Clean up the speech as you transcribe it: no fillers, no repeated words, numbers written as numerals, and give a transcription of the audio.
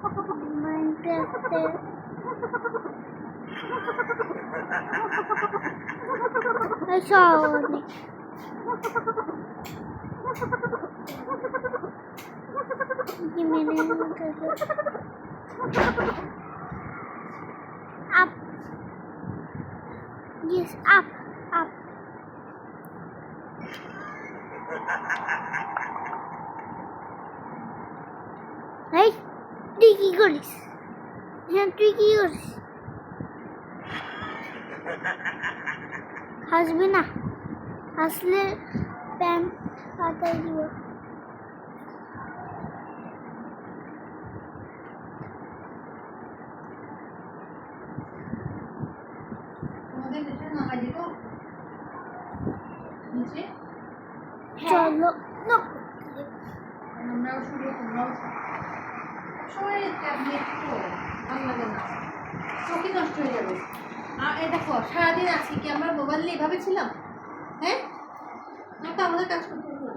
মাইনক্রাফটে অনেক up, yes, up. Right? তুই কি করিস? হ্যাঁ তুই কি করিস? হাসবি না, হাসলে প্যান্ট পাতায় দিব। চলো আমরাও শুরু তোমরাও সবাই ট্যাবলেট তো ভালো লাগে না, চোখই নষ্ট হয়ে যাবে। আর এই দেখো সারাদিন আজকে কি আমরা মোবাইল নিয়ে এভাবে ছিলাম? হ্যাঁ, আমরা তো আমাদের কাজ করতে হবে।